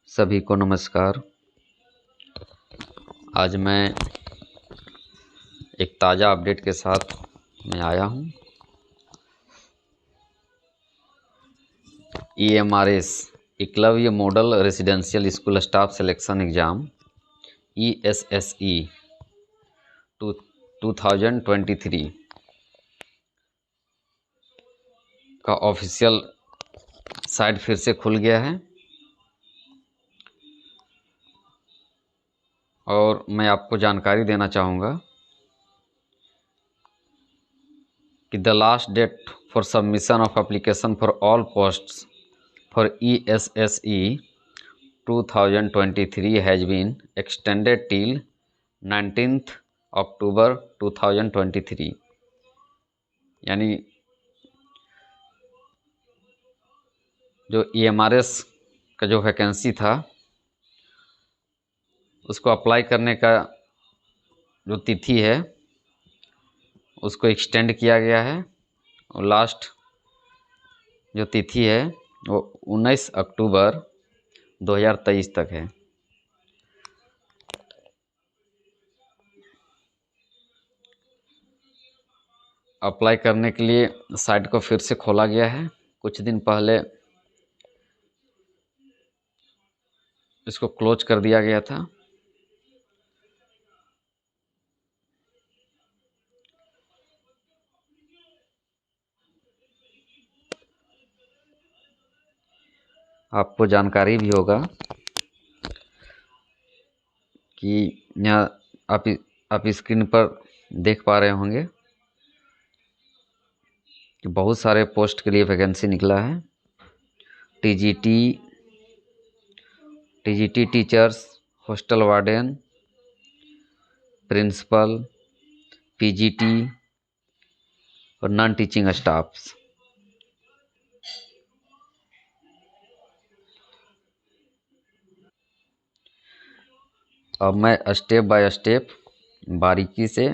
सभी को नमस्कार। आज मैं एक ताज़ा अपडेट के साथ मैं आया हूँ। EMRS Eklavya model residential school staff selection exam ESSE 2023 का ऑफिशियल साइट फिर से खुल गया है और मैं आपको जानकारी देना चाहूँगा कि the last date for submission of application for all posts for ESSE 2023 has been extended till 19th October 2023। यानी जो EMRS का जो वैकेंसी था उसको अप्लाई करने का जो तिथि है उसको एक्सटेंड किया गया है और लास्ट जो तिथि है वो 19 अक्टूबर 2023 तक है। अप्लाई करने के लिए साइट को फिर से खोला गया है। कुछ दिन पहले इसको क्लोज कर दिया गया था। आपको जानकारी भी होगा कि यहाँ आप स्क्रीन पर देख पा रहे होंगे कि बहुत सारे पोस्ट के लिए वैकेंसी निकला है। TGT teachers, hostel warden, principal, PGT और नॉन टीचिंग स्टाफ्स। अब मैं स्टेप बाय स्टेप बारीकी से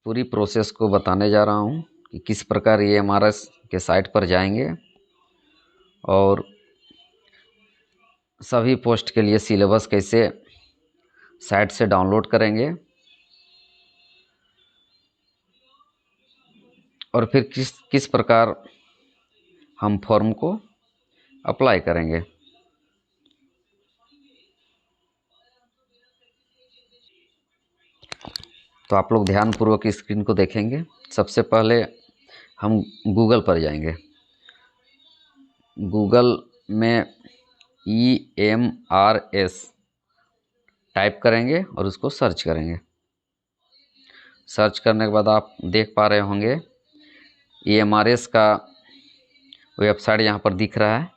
पूरी प्रोसेस को बताने जा रहा हूँ कि किस प्रकार EMRS के साइट पर जाएंगे और सभी पोस्ट के लिए सिलेबस कैसे साइट से डाउनलोड करेंगे और फिर किस प्रकार हम फॉर्म को अप्लाई करेंगे। तो आप लोग ध्यानपूर्वक स्क्रीन को देखेंगे। सबसे पहले हम गूगल पर जाएंगे। गूगल में EMRS टाइप करेंगे और उसको सर्च करेंगे। सर्च करने के बाद आप देख पा रहे होंगे EMRS का वेबसाइट यहाँ पर दिख रहा है।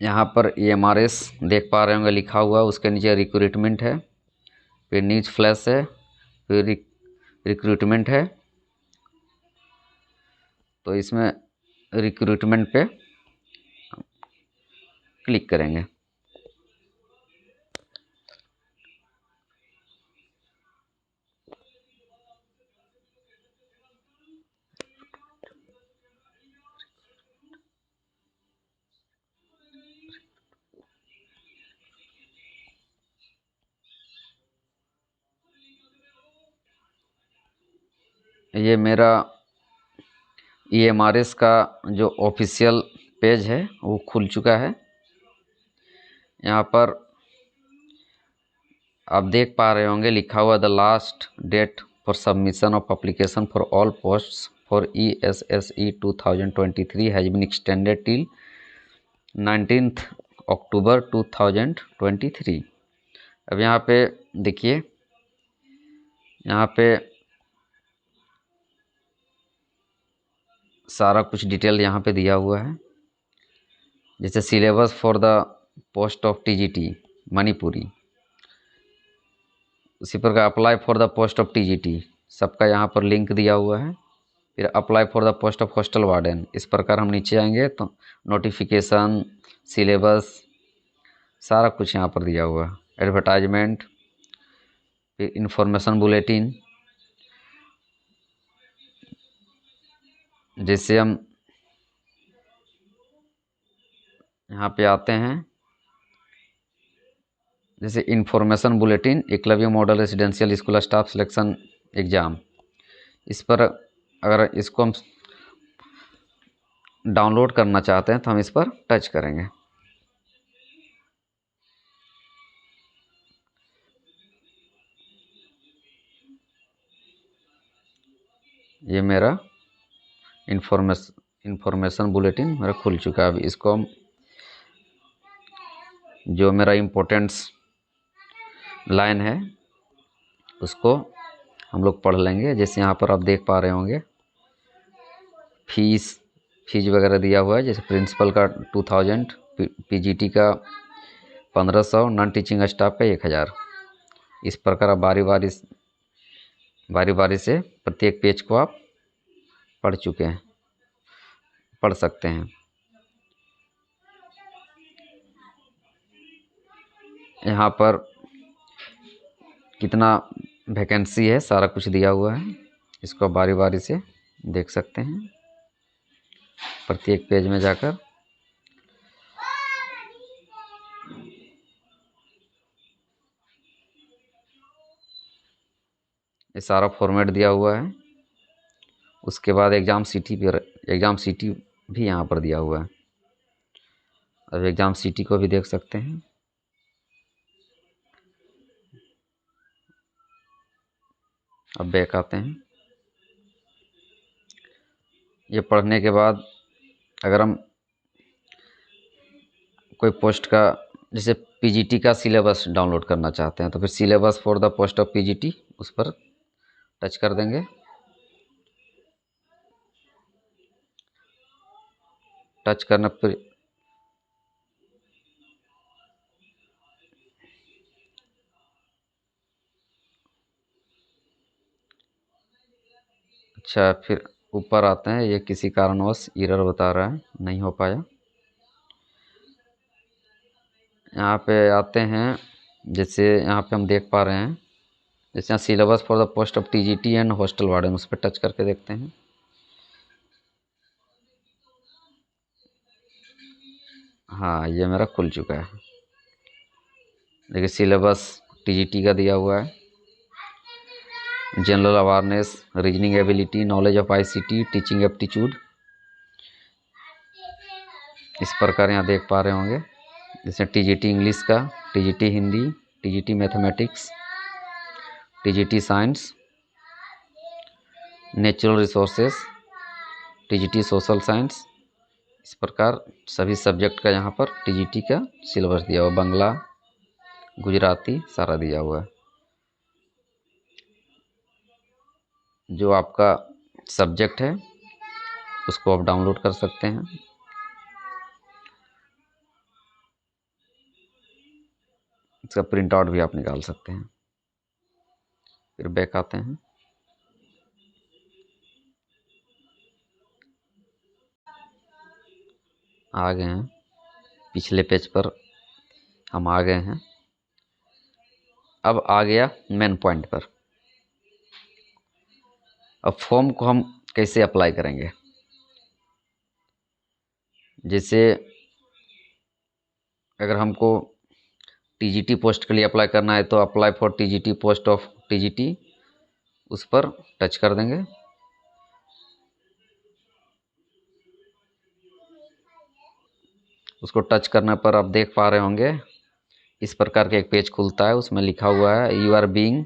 यहाँ पर EMRS देख पा रहे होंगे लिखा हुआ, उसके नीचे रिक्रूटमेंट है, फिर न्यूज फ्लैश है, फिर रिक्रूटमेंट है। तो इसमें रिक्रूटमेंट पे क्लिक करेंगे। ये मेरा EMRS का जो ऑफिशियल पेज है वो खुल चुका है। यहाँ पर आप देख पा रहे होंगे लिखा हुआ the last date for submission of application for all posts for ESSE 2023 has been extended till 19th October 2023। अब यहाँ पे देखिए, यहाँ पे सारा कुछ डिटेल यहाँ पे दिया हुआ है, जैसे syllabus for the post of TGT Manipuri, उसी प्रकार apply for the post of TGT सबका यहाँ पर लिंक दिया हुआ है। फिर apply for the post of hostel warden, इस प्रकार हम नीचे आएंगे तो नोटिफिकेशन, सिलेबस सारा कुछ यहाँ पर दिया हुआ है। एडवर्टाइजमेंट, फिर इंफॉर्मेशन बुलेटिन, जैसे हम यहाँ पे आते हैं, जैसे information bulletin Eklavya model residential school staff selection exam, इस पर अगर इसको हम डाउनलोड करना चाहते हैं तो हम इस पर टच करेंगे। ये मेरा इन्फॉर्मेशन बुलेटिन मेरा खुल चुका है। अब इसको हम जो मेरा इम्पोर्टेंट्स लाइन है उसको हम लोग पढ़ लेंगे। जैसे यहाँ पर आप देख पा रहे होंगे फीस वगैरह दिया हुआ है। जैसे प्रिंसिपल का 2000, पीजीटी का 1500, नॉन टीचिंग स्टाफ का 1000। इस प्रकार आप बारी बारी से प्रत्येक पेज को आप पढ़ सकते हैं। यहाँ पर कितना वैकेंसी है सारा कुछ दिया हुआ है, इसको बारी बारी से देख सकते हैं प्रत्येक पेज में जाकर। ये सारा फॉर्मेट दिया हुआ है। उसके बाद एग्ज़ाम सिटी भी यहाँ पर दिया हुआ है। अब एग्ज़ाम सिटी को भी देख सकते हैं। अब बैक आते हैं। ये पढ़ने के बाद अगर हम कोई पोस्ट का जैसे पीजीटी का सिलेबस डाउनलोड करना चाहते हैं तो फिर syllabus for the post of PGT उस पर टच कर देंगे। टच करने पर अच्छा, फिर ऊपर आते हैं। ये किसी कारणवश एरर बता रहा है, नहीं हो पाया। यहाँ पे आते हैं। जैसे यहाँ पे हम देख पा रहे हैं, जैसे यहाँ syllabus for the post of TGT and hostel warden, उस पर टच करके देखते हैं। हाँ, ये मेरा खुल चुका है। देखिए सिलेबस टीजीटी का दिया हुआ है। General awareness, reasoning ability, knowledge of ICT, teaching aptitude, इस प्रकार यहाँ देख पा रहे होंगे। जैसे टीजीटी इंग्लिश का, TGT Hindi, TGT mathematics, TGT science, natural resources, TGT social science, इस प्रकार सभी सब्जेक्ट का यहाँ पर टीजीटी का सिलेबस दिया हुआ। बांग्ला, गुजराती सारा दिया हुआ है। जो आपका सब्जेक्ट है उसको आप डाउनलोड कर सकते हैं। इसका प्रिंट आउट भी आप निकाल सकते हैं। फिर बैक आते हैं। आ गए हैं पिछले पेज पर, हम आ गए हैं। अब आ गया मेन पॉइंट पर। अब फॉर्म को हम कैसे अप्लाई करेंगे। जैसे अगर हमको टीजीटी पोस्ट के लिए अप्लाई करना है तो apply for TGT post of TGT, उस पर टच कर देंगे। उसको टच करने पर आप देख पा रहे होंगे इस प्रकार का एक पेज खुलता है। उसमें लिखा हुआ है you are being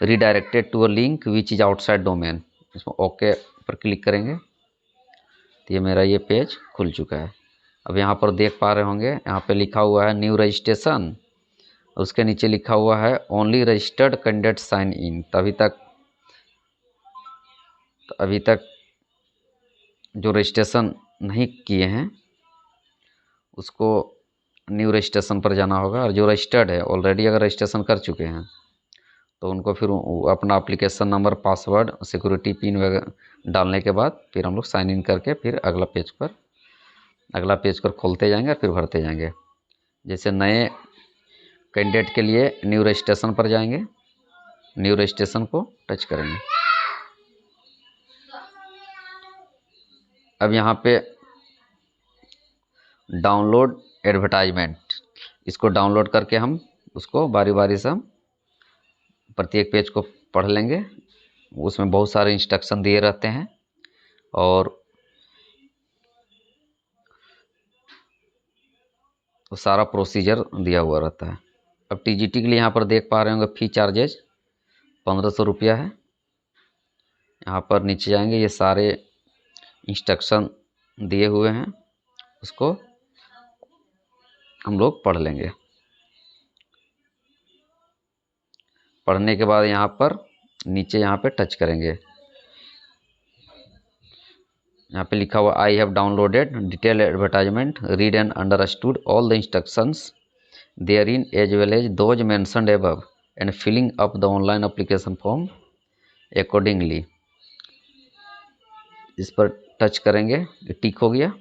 redirected to a link which is outside domain. इसमें ओके पर क्लिक करेंगे तो ये मेरा ये पेज खुल चुका है। अब यहाँ पर देख पा रहे होंगे यहाँ पे लिखा हुआ है न्यू रजिस्ट्रेशन, उसके नीचे लिखा हुआ है only registered candidate sign in. तो अभी तक जो रजिस्ट्रेशन नहीं किए हैं उसको न्यू रजिस्ट्रेशन पर जाना होगा, और जो रजिस्टर्ड है ऑलरेडी अगर रजिस्ट्रेशन कर चुके हैं तो उनको फिर अपना application number, password, security pin वगैरह डालने के बाद फिर हम लोग साइन इन करके फिर अगला पेज पर खोलते जाएंगे और फिर भरते जाएंगे। जैसे नए कैंडिडेट के लिए न्यू रजिस्ट्रेशन पर जाएंगे, न्यू रजिस्ट्रेशन को टच करेंगे। अब यहाँ पे डाउनलोड एडवर्टाइजमेंट, इसको डाउनलोड करके हम उसको बारी बारी से हम प्रत्येक पेज को पढ़ लेंगे। उसमें बहुत सारे इंस्ट्रक्शन दिए रहते हैं और तो सारा प्रोसीजर दिया हुआ रहता है। अब टीजीटी के लिए यहाँ पर देख पा रहे होंगे फी चार्जेज 1500 रुपया है। यहाँ पर नीचे जाएंगे, ये सारे इंस्ट्रक्शन दिए हुए हैं, उसको हम लोग पढ़ लेंगे। पढ़ने के बाद यहाँ पर नीचे यहाँ पे टच करेंगे, यहाँ पे लिखा हुआ I have downloaded detail advertisement, read and understood all the instructions there in as well as those mentioned above and filling up the online application form accordingly. इस पर टच करेंगे, ये टिक हो गया।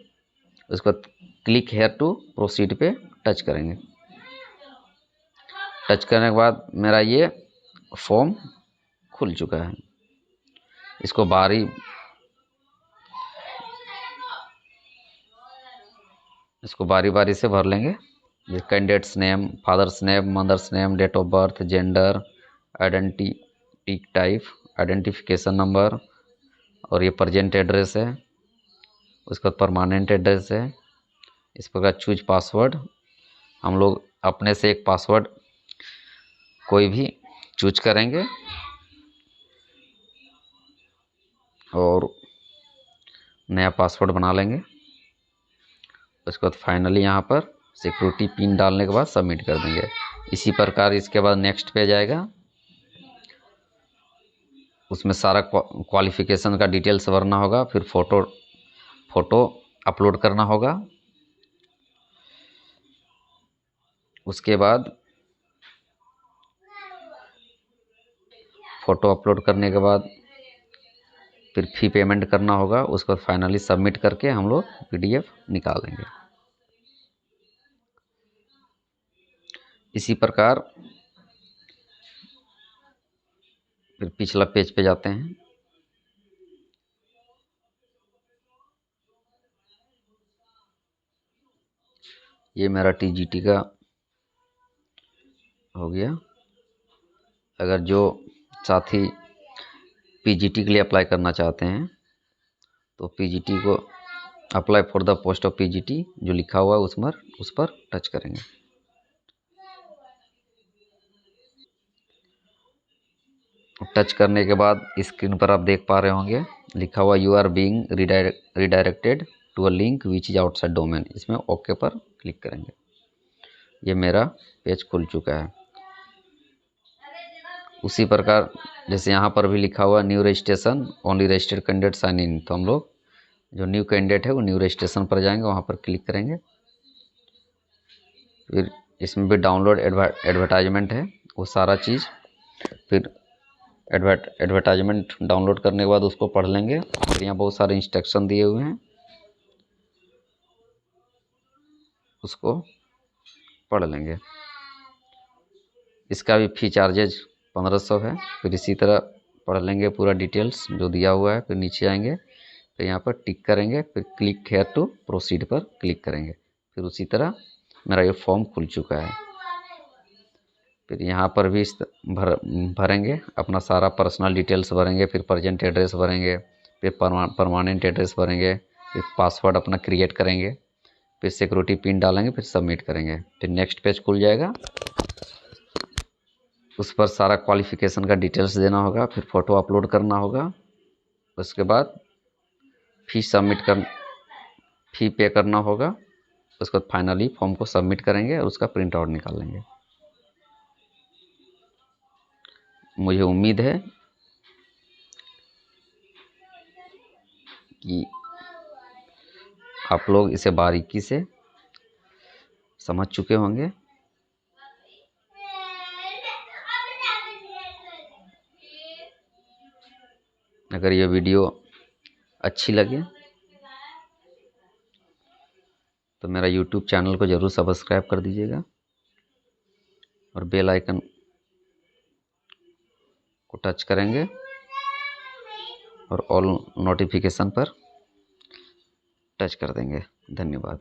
उसके बाद क्लिक हेयर टू प्रोसीड पे touch करेंगे। टच करने के बाद मेरा ये फॉर्म खुल चुका है। इसको बारी बारी से भर लेंगे। Candidate's name, father's name, mother's name, date of birth, gender, identity type, identification number, और ये प्रेजेंट एड्रेस है। उसका परमानेंट एड्रेस है। इस प्रकार चूज पासवर्ड, हम लोग अपने से एक पासवर्ड कोई भी चूज करेंगे और नया पासवर्ड बना लेंगे। उसके बाद फाइनली यहाँ पर सिक्योरिटी पिन डालने के बाद सबमिट कर देंगे। इसी प्रकार इसके बाद नेक्स्ट पेज आएगा, उसमें सारा क्वालिफिकेशन का डिटेल्स भरना होगा। फिर फ़ोटो अपलोड करना होगा। उसके बाद फ़ोटो अपलोड करने के बाद फिर फी पेमेंट करना होगा। उसके बाद फाइनली सबमिट करके हम लोग पीडीएफ निकाल देंगे। इसी प्रकार फिर पिछला पेज पे जाते हैं। ये मेरा टीजीटी का हो गया। अगर जो साथी पीजीटी के लिए अप्लाई करना चाहते हैं तो पीजीटी को apply for the post of PGT जो लिखा हुआ है उस पर टच करेंगे। टच करने के बाद स्क्रीन पर आप देख पा रहे होंगे लिखा हुआ you are being redirected to a link which is outside domain. इसमें ओके पर क्लिक करेंगे। ये मेरा पेज खुल चुका है। उसी प्रकार जैसे यहाँ पर भी लिखा हुआ new registration only registered candidate sign in, तो हम लोग जो न्यू कैंडिडेट है वो न्यू रजिस्ट्रेशन पर जाएंगे, वहाँ पर क्लिक करेंगे। फिर इसमें भी डाउनलोड एडवर्टाइजमेंट है, वो सारा चीज़ फिर एडवर्टाइजमेंट डाउनलोड करने के बाद उसको पढ़ लेंगे। फिर यहाँ बहुत सारे इंस्ट्रक्शन दिए हुए हैं, उसको पढ़ लेंगे। इसका भी फी चार्जेज 1500 है। फिर इसी तरह पढ़ लेंगे पूरा डिटेल्स जो दिया हुआ है। फिर नीचे आएंगे, फिर यहाँ पर टिक करेंगे, फिर क्लिक हेयर टू प्रोसीड पर क्लिक करेंगे। फिर उसी तरह मेरा ये फॉर्म खुल चुका है। फिर यहाँ पर भी भरेंगे अपना सारा पर्सनल डिटेल्स भरेंगे, फिर प्रेजेंट एड्रेस भरेंगे, फिर परमानेंट एड्रेस भरेंगे, फिर पासवर्ड अपना क्रिएट करेंगे, फिर सिक्योरिटी पिन डालेंगे, फिर सबमिट करेंगे। फिर नेक्स्ट पेज खुल जाएगा, उस पर सारा क्वालिफिकेशन का डिटेल्स देना होगा, फिर फ़ोटो अपलोड करना होगा। उसके बाद फी पे करना होगा। उसके बाद फाइनली फॉर्म को सबमिट करेंगे और उसका प्रिंट आउट निकाल लेंगे। मुझे उम्मीद है कि आप लोग इसे बारीकी से समझ चुके होंगे। अगर ये वीडियो अच्छी लगे तो मेरा YouTube चैनल को ज़रूर सब्सक्राइब कर दीजिएगा और बेल आइकन को टच करेंगे और ऑल नोटिफिकेशन पर टच कर देंगे। धन्यवाद।